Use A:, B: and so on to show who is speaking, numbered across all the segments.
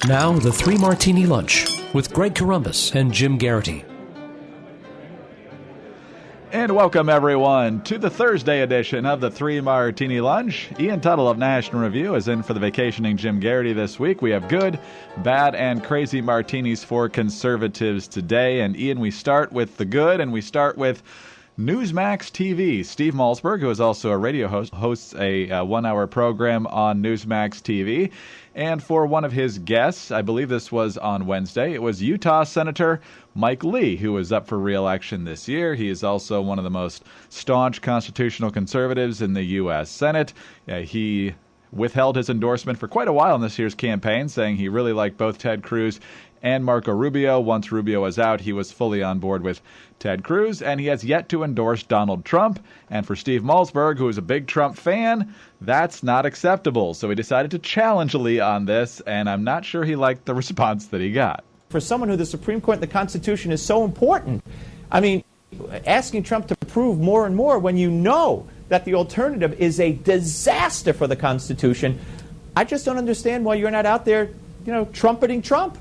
A: Now, the Three Martini Lunch with Greg Corombos and Jim Garrity.
B: And welcome, everyone, to the Thursday edition of the Three Martini Lunch. Ian Tuttle of National Review is in for the vacationing Jim Garrity this week. We have good, bad, and crazy martinis for conservatives today. And Ian, we start with the good, and we start with Newsmax TV. Steve Malzberg, who is also a radio host, hosts a one-hour program on Newsmax TV. And for one of his guests, I believe this was on Wednesday, it was Utah Senator Mike Lee, who is up for re-election this year. He is also one of the most staunch constitutional conservatives in the U.S. Senate. He withheld his endorsement for quite a while in this year's campaign, saying he really liked both Ted Cruz and Marco Rubio. Once Rubio was out, he was fully on board with Ted Cruz, and he has yet to endorse Donald Trump. And for Steve Malzberg, who is a big Trump fan, that's not acceptable. So he decided to challenge Lee on this, and I'm not sure he liked the response that he got.
C: For someone who the Supreme Court and the Constitution is so important, I mean, asking Trump to prove more and more when you know that the alternative is a disaster for the Constitution, I just don't understand why you're not out there, trumpeting Trump.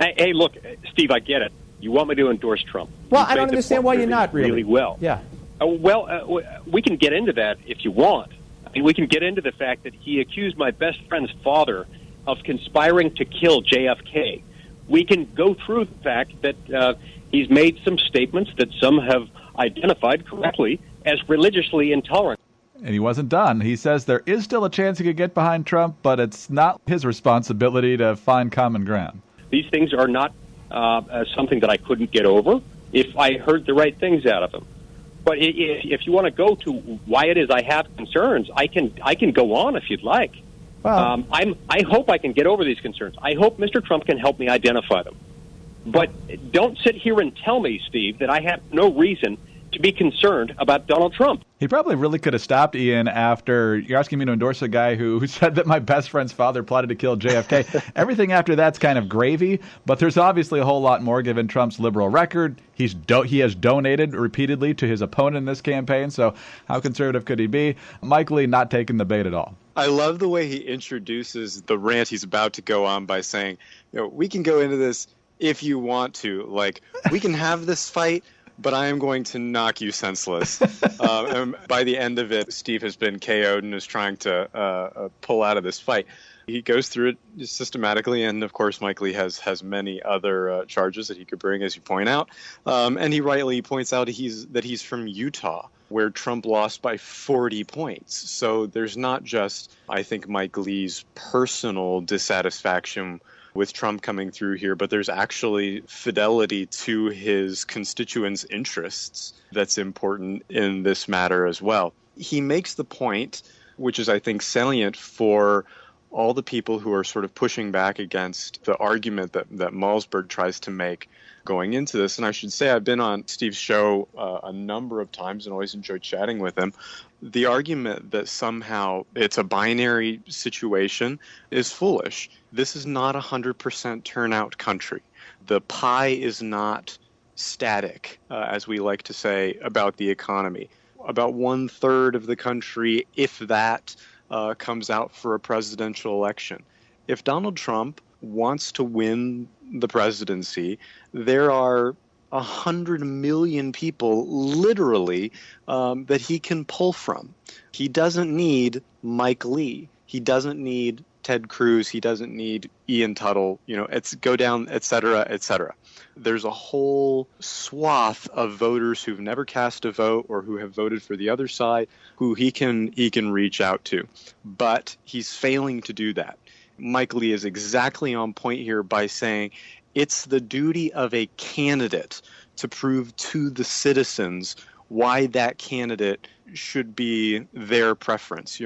D: Hey, look, Steve, I get it. You want me to endorse Trump.
C: Well, I don't understand why you're not
D: really well.
C: Yeah.
D: We can get into that if you want. I mean, we can get into the fact that he accused my best friend's father of conspiring to kill JFK. We can go through the fact that he's made some statements that some have identified correctly as religiously intolerant.
B: And he wasn't done. He says there is still a chance he could get behind Trump, but it's not his responsibility to find common ground.
D: These things are not something that I couldn't get over if I heard the right things out of him. But if you want to go to why it is I have concerns, I can go on if you'd like.
C: Well,
D: I hope I can get over these concerns. I hope Mr. Trump can help me identify them. But don't sit here and tell me, Steve, that I have no reason to be concerned about Donald Trump.
B: He probably really could have stopped Ian after you're asking me to endorse a guy who said that my best friend's father plotted to kill JFK. Everything after that's kind of gravy, but there's obviously a whole lot more given Trump's liberal record. He has donated repeatedly to his opponent in this campaign, so how conservative could he be? Mike Lee not taking the bait at all.
E: I love the way he introduces the rant he's about to go on by saying, we can go into this if you want to. Like, we can have this fight, but I am going to knock you senseless. And by the end of it, Steve has been KO'd and is trying to pull out of this fight. He goes through it systematically, and of course, Mike Lee has many other charges that he could bring, as you point out. And he rightly points out that he's from Utah, where Trump lost by 40 points. So there's not just, I think, Mike Lee's personal dissatisfaction with Trump coming through here, but there's actually fidelity to his constituents' interests that's important in this matter as well. He makes the point, which is, I think, salient for all the people who are sort of pushing back against the argument that Malzberg tries to make going into this. And I should say I've been on Steve's show a number of times and always enjoyed chatting with him. The argument that somehow it's a binary situation is foolish. This is not a 100% turnout country. The pie is not static, as we like to say about the economy. About 1/3 of the country, if that, comes out for a presidential election. If Donald Trump wants to win the presidency, there are 100 million people, literally, that he can pull from. He doesn't need Mike Lee. He doesn't need Ted Cruz. He doesn't need Ian Tuttle. It's go down, et cetera, et cetera. There's a whole swath of voters who've never cast a vote or who have voted for the other side who he can reach out to. But he's failing to do that. Mike Lee is exactly on point here by saying it's the duty of a candidate to prove to the citizens why that candidate should be their preference.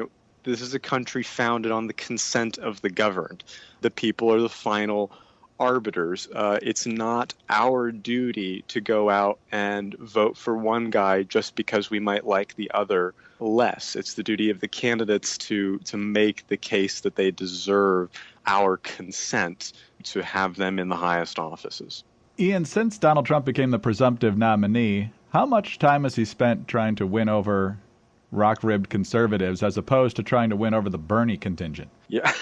E: This is a country founded on the consent of the governed. The people are the final arbiters. It's not our duty to go out and vote for one guy just because we might like the other less. It's the duty of the candidates to make the case that they deserve our consent to have them in the highest offices.
B: Ian, since Donald Trump became the presumptive nominee, how much time has he spent trying to win over rock-ribbed conservatives as opposed to trying to win over the Bernie contingent.
E: Yeah.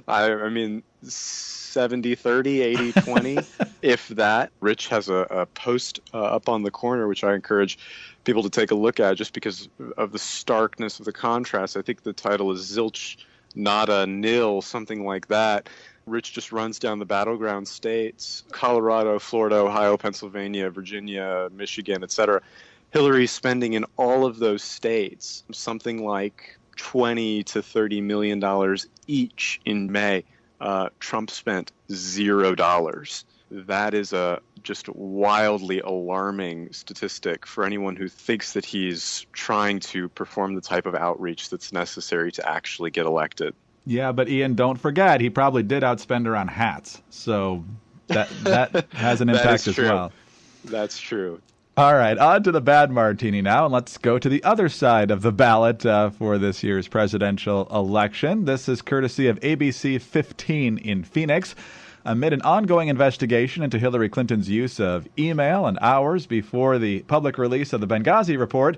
E: I mean, 70-30, 80-20, if that. Rich has a post up on the corner, which I encourage people to take a look at just because of the starkness of the contrast. I think the title is Zilch, Nada, Nil, something like that. Rich just runs down the battleground states, Colorado, Florida, Ohio, Pennsylvania, Virginia, Michigan, etc. Hillary's spending in all of those states something like $20 to $30 million each in May. Trump spent $0. That is a just wildly alarming statistic for anyone who thinks that he's trying to perform the type of outreach that's necessary to actually get elected.
B: Yeah, but Ian, don't forget, he probably did outspend her on hats. So that has an impact as well.
E: That's true.
B: All right, on to the bad martini now, and let's go to the other side of the ballot for this year's presidential election. This is courtesy of ABC 15 in Phoenix. Amid an ongoing investigation into Hillary Clinton's use of email and hours before the public release of the Benghazi report,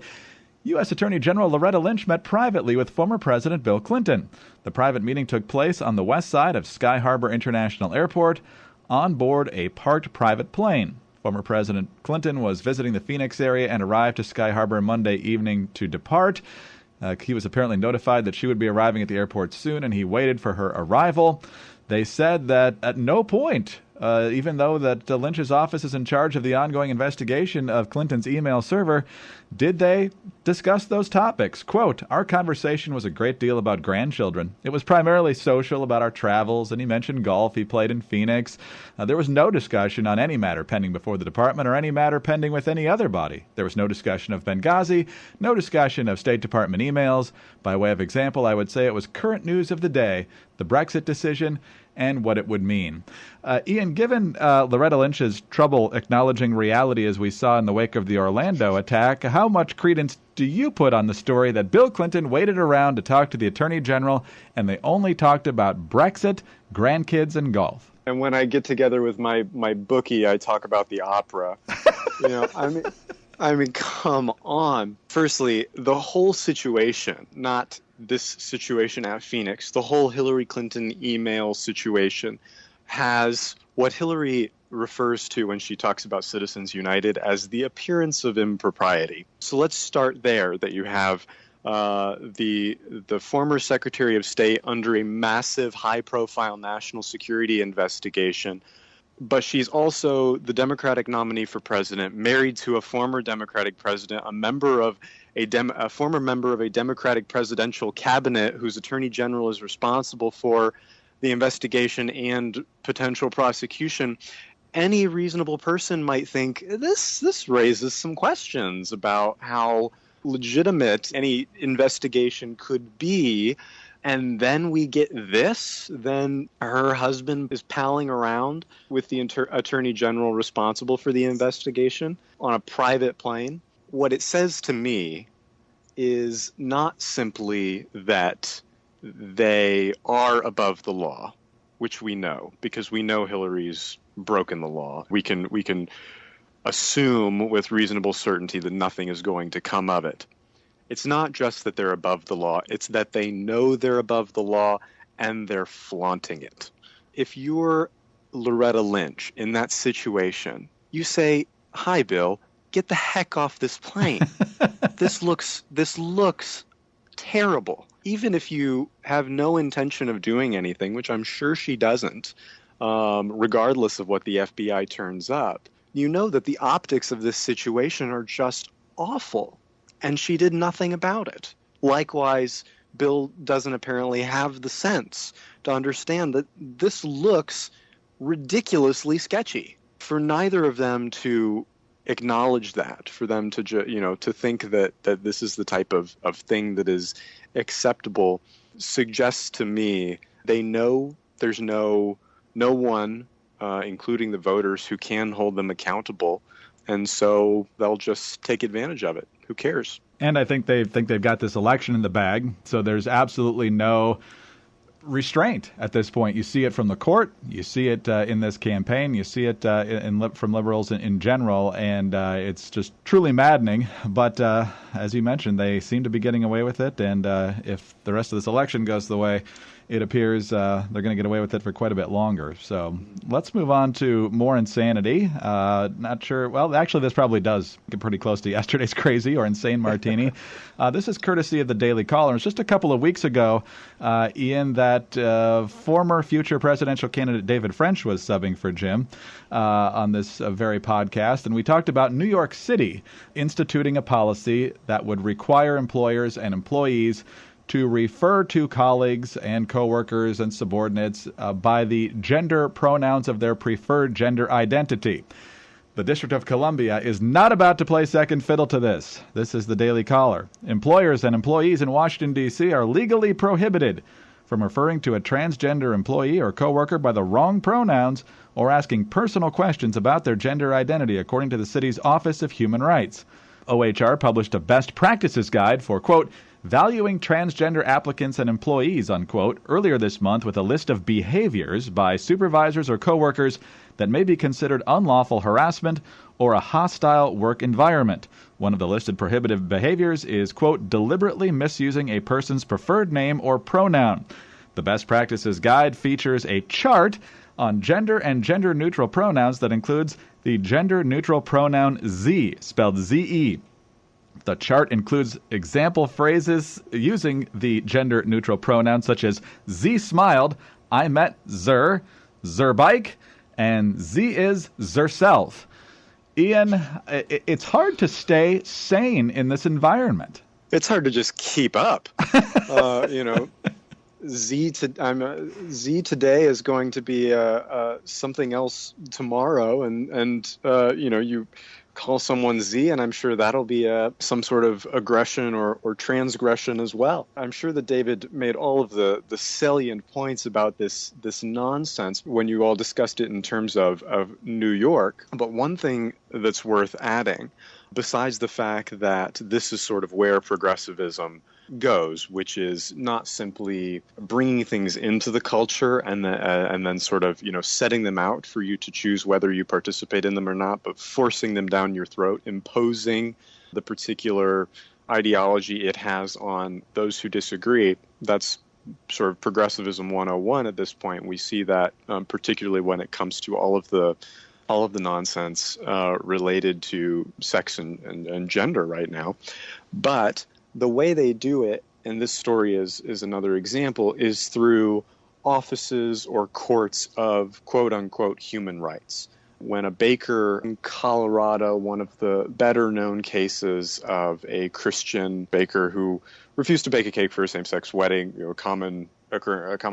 B: U.S. Attorney General Loretta Lynch met privately with former President Bill Clinton. The private meeting took place on the west side of Sky Harbor International Airport on board a parked private plane. Former President Clinton was visiting the Phoenix area and arrived to Sky Harbor Monday evening to depart. He was apparently notified that she would be arriving at the airport soon, and he waited for her arrival. They said that at no point, even though that Lynch's office is in charge of the ongoing investigation of Clinton's email server, did they discuss those topics. Quote, "Our conversation was a great deal about grandchildren. It was primarily social, about our travels, and he mentioned golf he played in Phoenix. There was no discussion on any matter pending before the department or any matter pending with any other body. There was no discussion of Benghazi, no discussion of State Department emails. By way of example, I would say it was current news of the day, the Brexit decision, and what it would mean." Ian, given Loretta Lynch's trouble acknowledging reality as we saw in the wake of the Orlando attack, how much credence do you put on the story that Bill Clinton waited around to talk to the Attorney General and they only talked about Brexit, grandkids, and golf?
E: And when I get together with my bookie, I talk about the opera. I mean, come on. Firstly, the whole situation, not this situation at Phoenix, the whole Hillary Clinton email situation has what Hillary refers to when she talks about Citizens United as the appearance of impropriety. So let's start there, that you have the former Secretary of State under a massive high-profile national security investigation, but she's also the Democratic nominee for president, married to a former Democratic president, a former member of a Democratic presidential cabinet whose attorney general is responsible for the investigation and potential prosecution. Any reasonable person might think this raises some questions about how legitimate any investigation could be. And then we get this, then her husband is palling around with the attorney general responsible for the investigation on a private plane. What it says to me is not simply that they are above the law, which we know, because we know Hillary's broken the law. We can assume with reasonable certainty that nothing is going to come of it. It's not just that they're above the law, it's that they know they're above the law and they're flaunting it. If you're Loretta Lynch in that situation, you say, "Hi, Bill, get the heck off this plane. This looks terrible." Even if you have no intention of doing anything, which I'm sure she doesn't, regardless of what the FBI turns up, you know that the optics of this situation are just awful. And she did nothing about it. Likewise, Bill doesn't apparently have the sense to understand that this looks ridiculously sketchy. For neither of them to acknowledge that, for them to to think that this is the type of thing that is acceptable, suggests to me they know there's no one, including the voters, who can hold them accountable, and so they'll just take advantage of it. Who cares?
B: And I think they've got this election in the bag, so there's absolutely no restraint at this point. You see it from the court. You see it in this campaign. You see it from liberals in general, and it's just truly maddening. But as you mentioned, they seem to be getting away with it, and if the rest of this election goes the way it appears, they're going to get away with it for quite a bit longer. So let's move on to more insanity. Not sure. Well, actually, this probably does get pretty close to yesterday's crazy or insane Martini. This is courtesy of the Daily Caller. It was just a couple of weeks ago, Ian, that former future presidential candidate David French was subbing for Jim on this very podcast. And we talked about New York City instituting a policy that would require employers and employees to refer to colleagues and coworkers and subordinates by the gender pronouns of their preferred gender identity. The District of Columbia is not about to play second fiddle to this. This is the Daily Caller. Employers and employees in Washington, D.C. are legally prohibited from referring to a transgender employee or coworker by the wrong pronouns or asking personal questions about their gender identity, according to the city's Office of Human Rights. OHR published a best practices guide for, quote, valuing transgender applicants and employees, unquote, earlier this month with a list of behaviors by supervisors or coworkers that may be considered unlawful harassment or a hostile work environment. One of the listed prohibitive behaviors is, quote, deliberately misusing a person's preferred name or pronoun. The best practices guide features a chart on gender and gender-neutral pronouns that includes the gender-neutral pronoun Z, spelled Z-E. The chart includes example phrases using the gender-neutral pronouns such as Z smiled, I met Zer, Zerbike, and Z is Zerself. Ian, it's hard to stay sane in this environment.
E: It's hard to just keep up. Z today is going to be something else tomorrow, and you call someone Z, and I'm sure that'll be some sort of aggression or transgression as well. I'm sure that David made all of the salient points about this nonsense when you all discussed it in terms of New York. But one thing that's worth adding, besides the fact that this is sort of where progressivism goes, which is not simply bringing things into the culture and then sort of setting them out for you to choose whether you participate in them or not, but forcing them down your throat, imposing the particular ideology it has on those who disagree. That's sort of progressivism 101 at this point. We see that particularly when it comes to all of the nonsense related to sex and gender right now. But the way they do it, and this story is another example, is through offices or courts of quote-unquote human rights. When a baker in Colorado, one of the better-known cases of a Christian baker who refused to bake a cake for a same-sex wedding, a common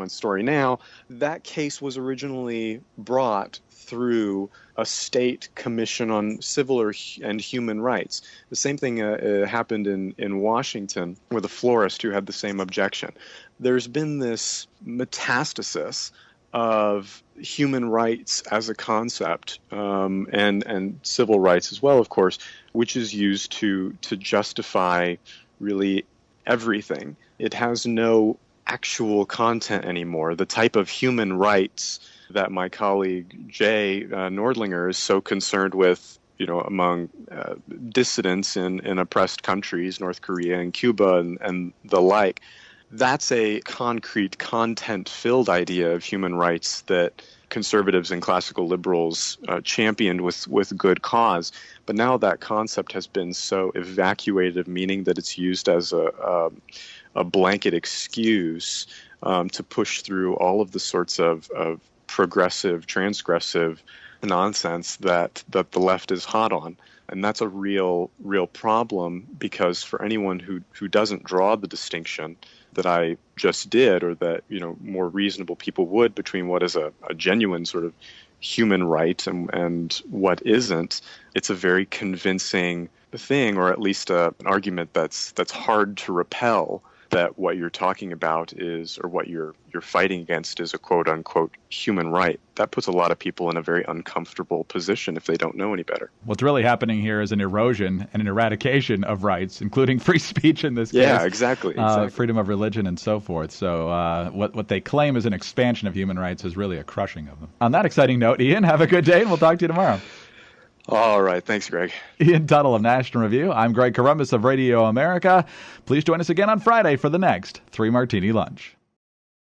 E: story now, that case was originally brought through a state commission on civil and human rights. The same thing happened in Washington with a florist who had the same objection. There's been this metastasis of human rights as a concept, and civil rights as well, of course, which is used to justify really everything. It has no actual content anymore. The type of human rights that my colleague Jay Nordlinger is so concerned with, among dissidents in oppressed countries, North Korea and Cuba and the like, that's a concrete, content-filled idea of human rights that conservatives and classical liberals championed with good cause. But now that concept has been so evacuated of meaning that it's used as a blanket excuse to push through all of the sorts of progressive, transgressive nonsense that the left is hot on. And that's a real problem, because for anyone who doesn't draw the distinction that I just did, or that more reasonable people would, between what is a genuine sort of human right and what isn't, it's a very convincing thing, or at least an argument that's hard to repel that what you're talking about is, or what you're fighting against is a quote unquote human right, that puts a lot of people in a very uncomfortable position if they don't know any better.
B: What's really happening here is an erosion and an eradication of rights, including free speech in this case.
E: Yeah, exactly.
B: Freedom of religion and so forth. So what they claim is an expansion of human rights is really a crushing of them. On that exciting note, Ian, have a good day, and we'll talk to you tomorrow.
E: All right. Thanks, Greg.
B: Ian Tuttle of National Review. I'm Greg Columbus of Radio America. Please join us again on Friday for the next 3 Martini Lunch.